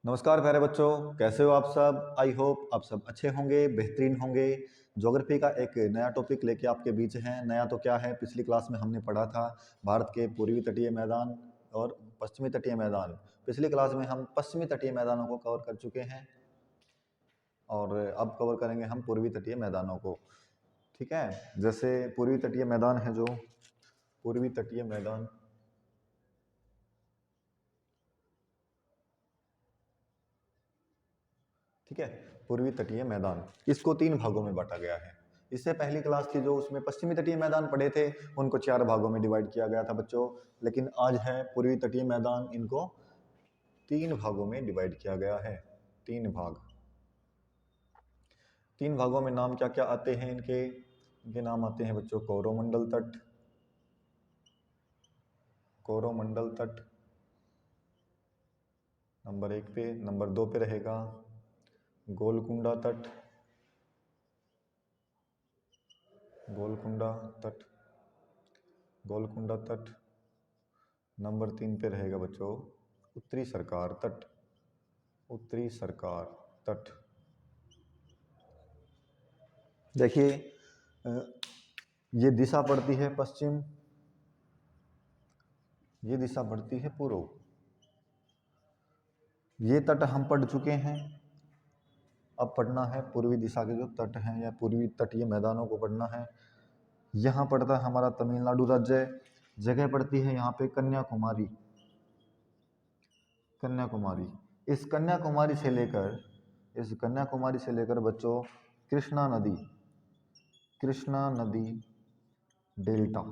नमस्कार प्यारे बच्चों, कैसे हो आप सब। आई होप आप सब अच्छे होंगे, बेहतरीन होंगे। ज्योग्राफी का एक नया टॉपिक लेके आपके बीच हैं। नया तो क्या है, पिछली क्लास में हमने पढ़ा था भारत के पूर्वी तटीय मैदान और पश्चिमी तटीय मैदान। पिछली क्लास में हम पश्चिमी तटीय मैदानों को कवर कर चुके हैं और अब कवर करेंगे हम पूर्वी तटीय मैदानों को। ठीक है, जैसे पूर्वी तटीय मैदान है, जो पूर्वी तटीय मैदान, ठीक है, पूर्वी तटीय मैदान, इसको 3 भागों में बांटा गया है। इससे पहली क्लास थी जो, उसमें पश्चिमी तटीय मैदान पढ़े थे, उनको 4 भागों में डिवाइड किया गया था बच्चों। लेकिन आज है पूर्वी तटीय मैदान, इनको 3 भागों में डिवाइड किया गया है। 3 भाग। 3 भागों में नाम क्या क्या आते हैं इनके? इनके नाम आते हैं बच्चों कोरोमंडल तट, कोरोमंडल तट नंबर 1 पे। नंबर 2 पे रहेगा गोलकुंडा तट, गोलकुंडा तट, गोलकुंडा तट। नंबर 3 पे रहेगा बच्चों उत्तरी सरकार तट, उत्तरी सरकार तट। देखिए, ये दिशा पड़ती है पश्चिम, ये दिशा पड़ती है पूर्व। ये तट हम पढ़ चुके हैं। अब पढ़ना है पूर्वी दिशा के जो तट हैं या पूर्वी तटीय मैदानों को पढ़ना है। यहाँ पड़ता है हमारा तमिलनाडु राज्य, जगह पड़ती है यहाँ पे कन्याकुमारी, कन्याकुमारी। इस कन्याकुमारी से लेकर, इस कन्याकुमारी से लेकर बच्चों कृष्णा नदी, कृष्णा नदी डेल्टा,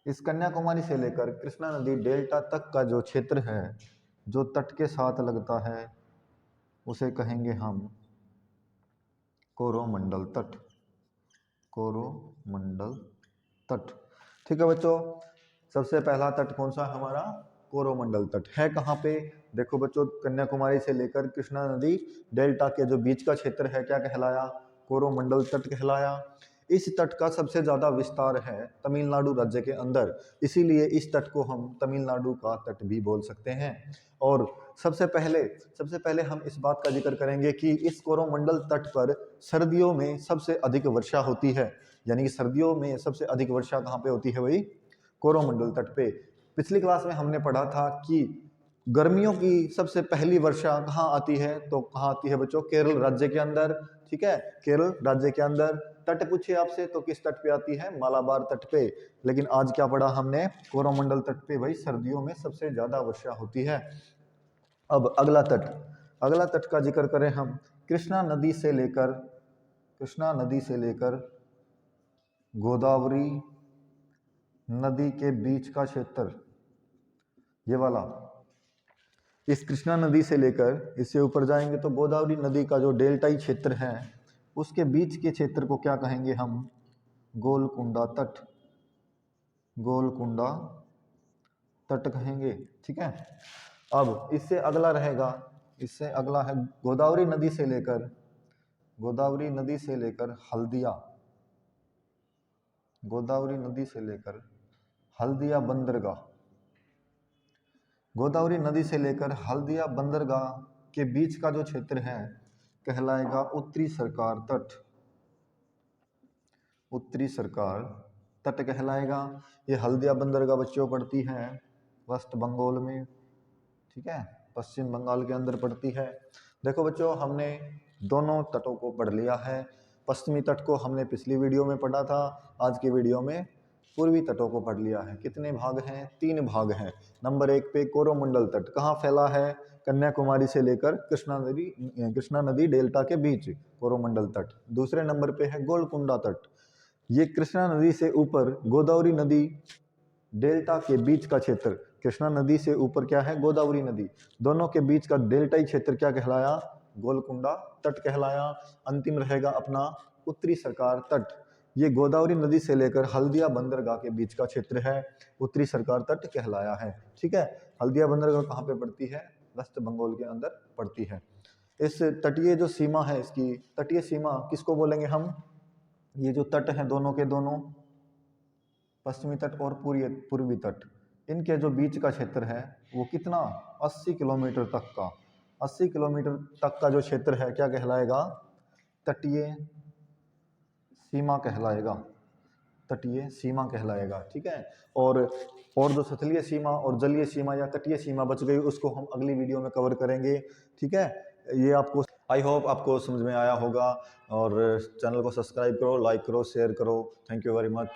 इस कन्याकुमारी से लेकर कृष्णा नदी डेल्टा तक का जो क्षेत्र है, जो तट के साथ लगता है, उसे कहेंगे हम कोरोमंडल तट, कोरोमंडल तट। ठीक है बच्चों, सबसे पहला तट कौन सा हमारा? कोरोमंडल तट है। कहाँ पे? देखो बच्चों, कन्याकुमारी से लेकर कृष्णा नदी डेल्टा के जो बीच का क्षेत्र है, क्या कहलाया? कोरोमंडल तट कहलाया। इस तट का सबसे ज्यादा विस्तार है तमिलनाडु राज्य के अंदर, इसीलिए इस तट को हम तमिलनाडु का तट भी बोल सकते हैं। और सबसे पहले हम इस बात का जिक्र करेंगे कि इस कोरोमंडल तट पर सर्दियों में सबसे अधिक वर्षा होती है। यानी कि सर्दियों में सबसे अधिक वर्षा कहाँ पे होती है? वही कोरोमंडल तट पे। पिछली क्लास में हमने पढ़ा था कि गर्मियों की सबसे पहली वर्षा कहाँ आती है? तो कहाँ आती है बच्चों? केरल राज्य के अंदर। ठीक है, केरल राज्य के अंदर। तट पूछे आपसे तो किस तट पे आती है? मालाबार तट पे। लेकिन आज क्या पढ़ा हमने? कोरोमंडल तट पे भाई सर्दियों में सबसे ज्यादा वर्षा होती है। अब अगला तट, अगला तट का जिक्र करें हम, कृष्णा नदी से लेकर, कृष्णा नदी से लेकर गोदावरी नदी के बीच का क्षेत्र, ये वाला, इस कृष्णा नदी से लेकर इससे ऊपर जाएंगे तो गोदावरी नदी का जो डेल्टाई क्षेत्र है, उसके बीच के क्षेत्र को क्या कहेंगे हम? गोलकुंडा तट, गोलकुंडा तट कहेंगे। ठीक है, अब इससे अगला रहेगा, इससे अगला है गोदावरी नदी से लेकर, गोदावरी नदी से लेकर हल्दिया, गोदावरी नदी से लेकर हल्दिया बंदरगाह, गोदावरी नदी से लेकर हल्दिया बंदरगाह के बीच का जो क्षेत्र है कहलाएगा उत्तरी सरकार तट, उत्तरी सरकार तट कहलाएगा। ये हल्दिया बंदरगाह बच्चों पड़ती है वेस्ट बंगाल में। ठीक है, पश्चिम बंगाल के अंदर पड़ती है। देखो बच्चों, हमने दोनों तटों को पढ़ लिया है। पश्चिमी तट को हमने पिछली वीडियो में पढ़ा था, आज की वीडियो में पूर्वी तटों को पढ़ लिया है। कितने भाग हैं? 3 भाग हैं। नंबर 1 पे कोरोमंडल तट कहाँ फैला है? कन्याकुमारी से लेकर कृष्णा नदी डेल्टा के बीच कोरोमंडल तट। दूसरे नंबर पे है गोलकुंडा तट, ये कृष्णा नदी से ऊपर गोदावरी नदी डेल्टा के बीच का क्षेत्र। कृष्णा नदी से ऊपर क्या है? गोदावरी नदी, दोनों के बीच का डेल्टाई क्षेत्र क्या कहलाया? गोलकुंडा तट कहलाया। अंतिम रहेगा अपना उत्तरी सरकार तट, ये गोदावरी नदी से लेकर हल्दिया बंदरगाह के बीच का क्षेत्र है, उत्तरी सरकार तट कहलाया है। ठीक है, हल्दिया बंदरगाह कहाँ पे पड़ती है? वेस्ट बंगाल के अंदर पड़ती है। इस तटीय जो सीमा है, इसकी तटीय सीमा किसको बोलेंगे हम? ये जो तट हैं दोनों के दोनों, पश्चिमी तट और पूर्वी तट, इनके जो बीच का क्षेत्र है वो कितना? 80 किलोमीटर तक का, 80 किलोमीटर तक का जो क्षेत्र है क्या कहलाएगा? तटीय सीमा कहलाएगा, तटीय सीमा कहलाएगा। ठीक है, और जो स्थलीय सीमा और जलीय सीमा या तटीय सीमा बच गई उसको हम अगली वीडियो में कवर करेंगे। ठीक है, ये आपको आई होप आपको समझ में आया होगा। और चैनल को सब्सक्राइब करो, लाइक करो, शेयर करो। Thank you very much.